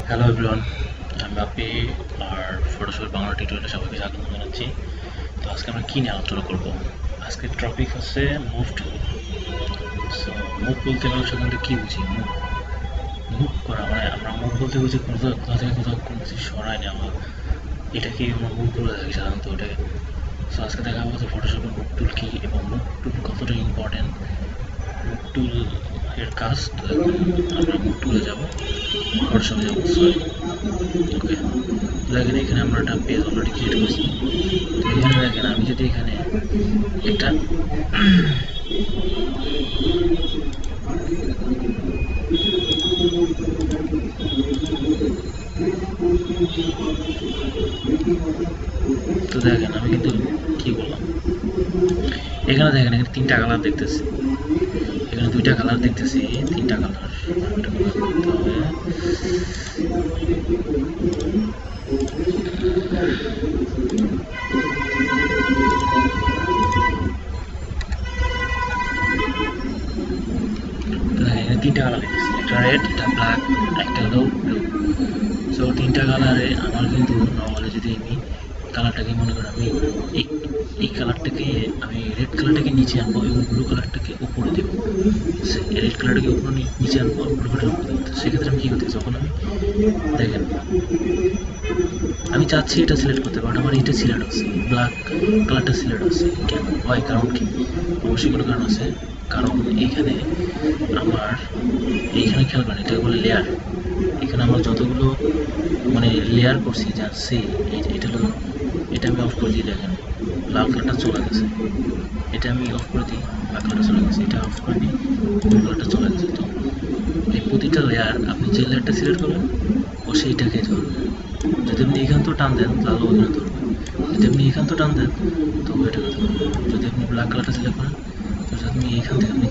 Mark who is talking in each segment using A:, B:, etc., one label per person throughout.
A: Hello everyone, আমি বাপি আর ফটোশপের বাংলা টিউটোরিয়ালে সবাইকে স্বাগত জানাচ্ছি। তো আজকে আমরা কী নিয়ে আলোচনা করবো? আজকের টপিক হচ্ছে মুভ টুল। সো মুভ বলতে আমরা সাধারণত কী বুঝি? মুভ মুভ করা মানে আমরা মুভ বলতে বুঝি কোথা থেকে কোথাও কোনো কিছু সরায় নেওয়া, এটাকে আমরা মুভ বলে থাকি সাধারণত ওটাকে। সো আজকে দেখা হচ্ছে ফটোশপের মুভ টুল কী এবং মুভ টুল কতটা ইম্পর্টেন্ট, মুভ টুল এর কাজ। তো এখন আমরা মুভ টুলে যাবো, ফটোশপে যাবো, সরি। ওকে, দেখেন এখানে আমরা একটা পেজ অলরেডি ক্রিয়েট করছি। তো এখানে দেখেন আমি যদি এখানে একটা তো দেখেন আমি কিন্তু কি বললাম, এখানে দেখেন এখানে তিনটা কালার দেখতেছি, এখানে দুইটা কালার দেখতেছি, তিনটা কালার একটা কালার করতে হবে। তিনটা কালার দেখতেছি, একটা রেড, একটা ব্ল্যাক, একটা হলো ব্লু। সো তিনটা কালারে আমার কিন্তু নর্মালি যদি আমি কালারটাকে মনে করি আমি এই কালারটাকে আমি রেড কালারটাকে নিচে আনবো এবং ব্লু কালারটাকে উপরে দেবো। রেড কালারটাকে উপরে নিচে আনবো, ব্লু কালারটাকে উপরে দেবো। সেক্ষেত্রে আমি কী করতে, যখন আমি দেখেন আমি চাচ্ছি এটা সিলেক্ট করতে, বাট আমার এটা সিলেক্ট হচ্ছে, ব্ল্যাক কালারটা সিলেক্ট হচ্ছে। কেন হয়, কারণ কি? অবশ্যই কোনো কারণ আছে। কারণ এইখানে আমার এইখানে খেয়াল করেন, এটাকে বলে লেয়ার। এখানে আমরা যতগুলো মানে লেয়ার করছি যাচ্ছে, এটা হলো, এটা আমি অফ করে দিই। দেখেন লাল কালারটা চলে গেছে, এটা আমি অফ করে দিই, লাল কালারটা চলে গেছে, এটা অফ করে দিই, ব্লু কালারটা চলে গেছে। তো এই প্রতিটা লেয়ার আপনি যে লেয়ারটা সিলেক্ট করবেন ও সেইটাকে ধরবে। যদি আপনি এখান তো টান দেন তাহলে ওখানে ধরবে, যদি আপনি এখান তো টান দেন তো ওইটাকে ধরবে। যদি আপনি ব্ল্যাক কালারটা সিলেক্ট করেন তো যদি আপনি এখান থেকে আপনি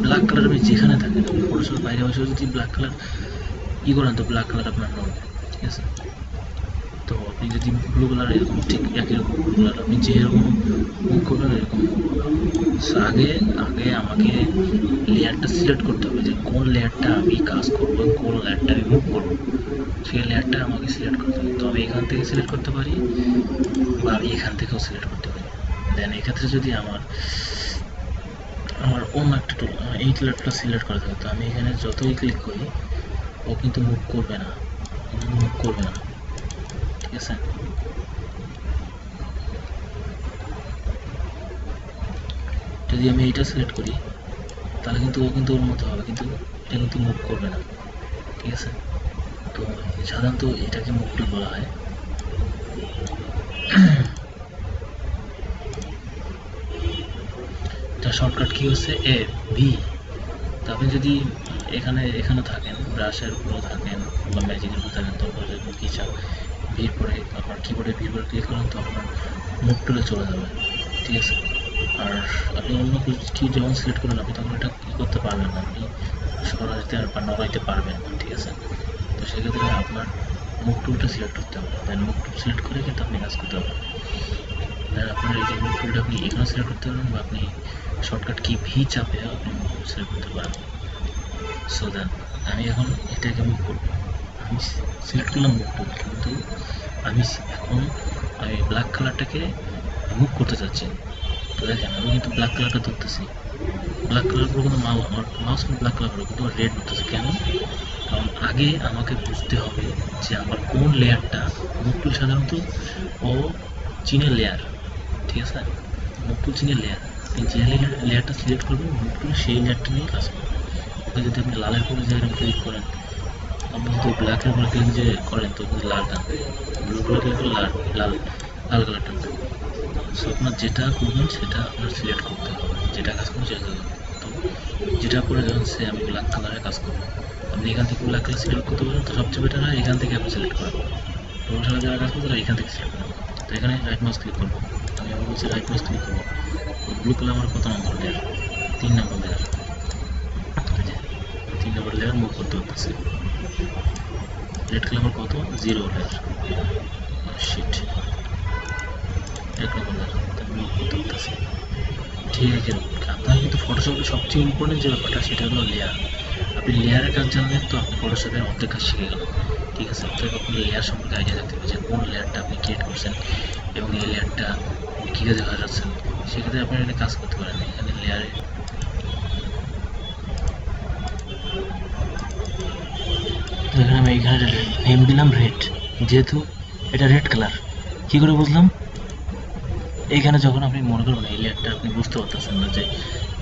A: ব্ল্যাক কালার আপনি যেখানে থাকেন, আপনি ফটোশপের বাইরে বসে যদি ব্ল্যাক কালার করেন তো ব্ল্যাক কালার আপনার নড়বে, ঠিক আছে? তো আপনি যদি ব্লু কালার এরকম ঠিক একই রকম ব্লু কালার আপনি যেরকম মুভ করবেন এরকম আগে আগে আমাকে লেয়ারটা সিলেক্ট করতে হবে যে কোন লেয়ারটা আমি কাজ করবো, কোন লেয়ারটা আমি মুভ করবো, সেই লেয়ারটা আমাকে সিলেক্ট করতে হবে। তো আমি এখান থেকে সিলেক্ট করতে পারি বা আমি এখান থেকেও সিলেক্ট করতে পারি। দেন এক্ষেত্রে যদি আমার অন্য একটা টুল এই লেয়ারটা সিলেক্ট করা থাকে, তো আমি এখানে যতই ক্লিক করি ও কিন্তু মুভ করবে না, ঠিক আছে? যদি আমি এইটা সিলেক্ট করি তাহলে কিন্তু ও কিন্তু ওর মতো হবে, কিন্তু এটা কিন্তু মুভ করবে না, ঠিক আছে? তো সাধারণত এটাকে মুভ টুল বলা হয়। এটা শর্টকাট কি হচ্ছে এ ভি। তো আপনি যদি এখানে থাকেন, ব্রাশের উপরেও থাকেন বা ম্যাজিকের উপরে থাকেন, তারপর যখন কি চান ভির পরে আপনার কিবোর্ডে ভির পরে ক্লিক করেন তো আপনার মুভ টুলে চলে যাবে, ঠিক আছে? আর আপনি অন্য কি যখন সিলেক্ট করেন আপনি তখন এটা কী করতে পারবেন না, আপনি সরাইতে বা নড়াইতে পারবেন না, ঠিক আছে? তো সেক্ষেত্রে আপনার মুভ টুলটা সিলেক্ট করতে হবে। দেন মুভ টুল সিলেক্ট করে কিন্তু আপনি কাজ করতে পারবেন। দেন আপনার এই যে মুভ টুলটা আপনি এখানে সিলেক্ট করতে পারবেন বা আপনি শর্টকাট কি ভি চাপে আপনি সিলেক্ট করতে পারবেন। সো দেন আমি এখন এটাকে মুভ করবো, আমি সিলেক্ট করলাম মুভ টুল, কিন্তু আমি এখন আমি ব্ল্যাক কালারটাকে মুভ করতে চাচ্ছি। তো দেখেন আমি কিন্তু ব্ল্যাক কালারটা ধরতেছি, ব্ল্যাক কালার পুরো কিন্তু আমার মাউস কিন্তু ব্ল্যাক কালার কিন্তু রেড হতেছে। কেন? কারণ আগে আমাকে বুঝতে হবে যে আমার কোন লেয়ারটা, মুভ টুল সাধারণত ও চিনের লেয়ার, ঠিক আছে? মুভ টুল চিনের লেয়ার, আপনি যে লেয়ারটা সিলেক্ট করবেন মুভ টুল সেই লেয়ারটা নিয়ে কাজ করবেন। যদি আপনি লালের উপরে জায়গায় ক্লিক করেন, আপনি যদি ব্ল্যাকের উপরে ক্লিক যে করেন তো কিন্তু লাল টানবে, ব্লু উপরে ক্লিক করলে লাল লাল কালার টানবে। সো আপনার যেটা করবেন সেটা আপনার সিলেক্ট করতে হবে, যেটা কাজ করবেন সেটা করবেন। তো যেটা করে যাচ্ছে আমি ব্ল্যাক কালারে কাজ করবো, আপনি এখান থেকে ব্ল্যাক কালার সিলেক্ট করতে পারেন। তো সবচেয়ে বেটার হয় এখান থেকে আপনি সিলেক্ট করেন, প্রফেশনাল যারা কাজ করতে এখান থেকে সিলেক্ট করবেন। তো এখানে রাইট মাউস ক্লিক করবো, আমি আবার বলছি রাইট মাউস ক্লিক করবো। ব্লু কালার আমার কত নম্বর লেয়ার? 3 নম্বর লেয়ার, 3 নম্বর লেয়ার মুভ করতে হতেছে। রেড কালার আমার কত? 0 লেয়ার, শিট, 1 নম্বর লেয়ার মুভ করতে হতেছে। ঠিক আছে, আপনার কিন্তু ফটোশপের সবচেয়ে ইম্পর্টেন্ট যে ব্যাপারটা সেটা হলো লেয়ার। আপনি লেয়ারের কাজ জানলেন তো আপনি ফটোশপের অর্ধেক কাজ শিখে গেলেন। ঠিক আছে? অতএব আপনার লেয়ার সম্পর্কে আইডিয়া থাকতে হবে যে কোন লেয়ারটা আপনি ক্রিয়েট করছেন এবং এই লেয়ারটা কী কাজে ব্যবহার করছেন। সেক্ষেত্রে আপনি এখানে কাজ করতে পারেন। এখানে লেয়ারে এখানে আমি এখানে নেম দিলাম রেড, যেহেতু এটা রেড কালার। কী করে বুঝলাম? এইখানে যখন আপনি মনে করবেন এই লেয়ারটা আপনি বুঝতে পারতেছেন না যে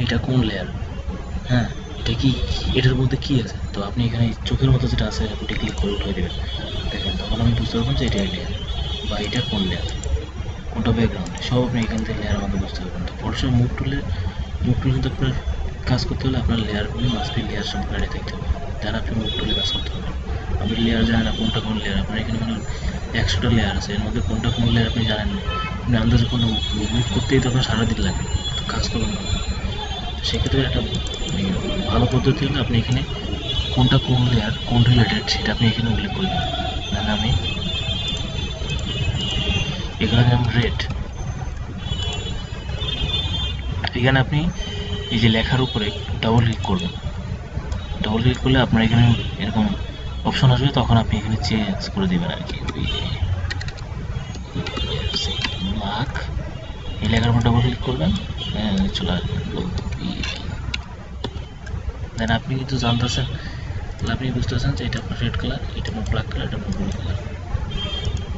A: এটা কোন লেয়ার, হ্যাঁ এটা কি, এটার মধ্যে কি আছে, তো আপনি এখানে চোখের মতো যেটা আছে ওটা ক্লিক করে উঠে দেবেন। দেখেন তখন আমি বুঝতে পারবেন যে এটা লেয়ার বা এটা কোন লেয়ার, কোনটা ব্যাকগ্রাউন্ড, সব আপনি এখান থেকে লেয়ার আমাদের বুঝতে পারবেন। তো ফটোশপ মুভ টুলে কিন্তু আপনার কাজ করতে হলে আপনার লেয়ারগুলি মাস্ট লেয়ার সম্পর্কে আইডিয়া থাকতে হবে, দেন আপনি মুভ টুলে কাজ করতে হবে। আপনি লেয়ার জানেন না কোনটা কোন লেয়ার, আপনার এখানে মানে 100টা লেয়ার আছে, এর মধ্যে কোনটা কোন লেয়ার আপনি জানেন না, আপনি আন্দাজে কোনো মুভ করতেই তো আপনার সারাদিন লাগবে, তো কাজ করবেন না। সেক্ষেত্রে একটা ভালো পদ্ধতি হলে আপনি এখানে কোনটা কোন লেয়ার কোন রিলেটেড সেটা আপনি এখানে উল্লেখ করবেন। দেন আমি এখানে যেমন রেড, এখানে আপনি এই যে লেখার উপরে ডাবল ক্লিক করবেন, ডাবল ক্লিক করলে আপনার এখানে এরকম অপশন আসবে, তখন আপনি এখানে চেঞ্জ করে দেবেন আর কি। মার্ক এই লেখার উপর ডাবল ক্লিক করবেন, চলে আসবেন দেন আপনি কিন্তু জানতেছেন, আপনি বুঝতে পারছেন যে এটা আপনার রেড কালার, এটা আপনার ব্ল্যাক কালার, এটা আপনার ব্লু কালার।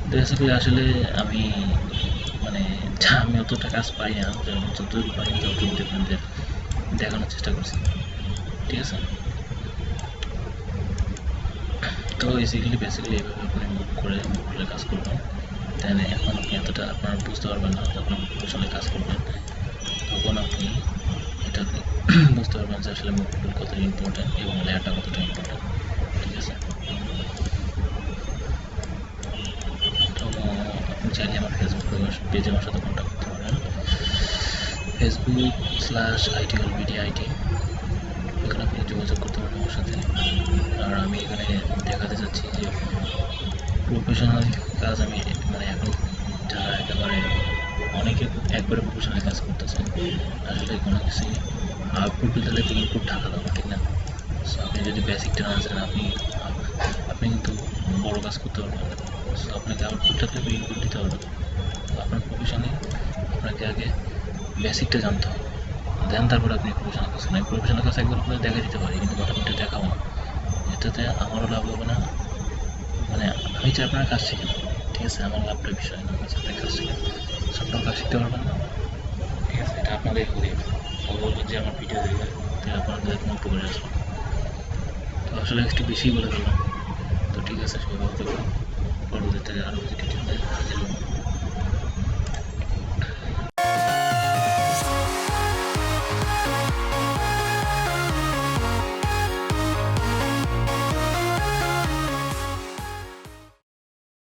A: বেসিক্যালি আসলে আমি মানে আমি অতটা কাজ পাই না, যতটুকু পাই ততটুকু আপনাদের দেখানোর চেষ্টা করছি, ঠিক আছে? তো বেসিক্যালি এইভাবে আপনি মুভ করে কাজ করবেন। দেন এখন আপনি এতটা আপনার বুঝতে পারবেন না, যখন আপনি প্রফেশনালি কাজ করবেন তখন আপনি এটা বুঝতে পারবেন যে আসলে মুভ টুল কতটা ইম্পর্টেন্ট এবং লেয়ারটা কতটা ইম্পর্টেন্ট, ঠিক আছে? তো আপনি চাইলে আমার ফেসবুক পেজে আমার সাথে কন্ট্যাক্ট করতে পারেন, facebook/ITLBDIT, এখানে আপনি যোগাযোগ করতে পারেন আমার সাথে। আর আমি এখানে দেখাতে চাচ্ছি যে প্রফেশনাল কাজ আমি মানে এখন যারা একেবারে অনেকে একবারে প্রফেশনাল কাজ করতেছে, আসলে কোনো কিছুই আউটপুট দিতে হলে ইনপুট থাকা দরকার, ঠিক না? সো আপনি যদি বেসিকটা না জানেন আপনি কিন্তু বড় কাজ করতে পারবেন না। সো আপনাকে আউটপুটটা থাকলে ইনপুট দিতে হবে। আপনার প্রফেশনে আপনাকে আগে বেসিকটা জানতে হবে, দেন তারপরে আপনি প্রফেশনাল কাজ করেন। প্রফেশনাল কাজ একবার আপনাকে দেখা দিতে পারি, কিন্তু মোটামুটি দেখাবো না, এটাতে আমারও লাভ হবে না। মানে আমি চাই আপনার কাজ শিখেন, ঠিক আছে? আমার লাভটার বিষয় না, আমি চাই আপনার কাজ শিখেন। সবটাও কাজ শিখতে পারবেন না, ঠিক আছে? এটা আপনাদের ক্ষতি হবে। বলবেন যে আমার ভিডিও দেখবেন, তাহলে আপনাদের কোনো উপকারে আসবে। তো আসলে একটু বেশি বলে ফেললাম। তো ঠিক আছে, সবাই ভালো থাকবেন, পরবর্তীতে আরও কিছু হাজির হবো।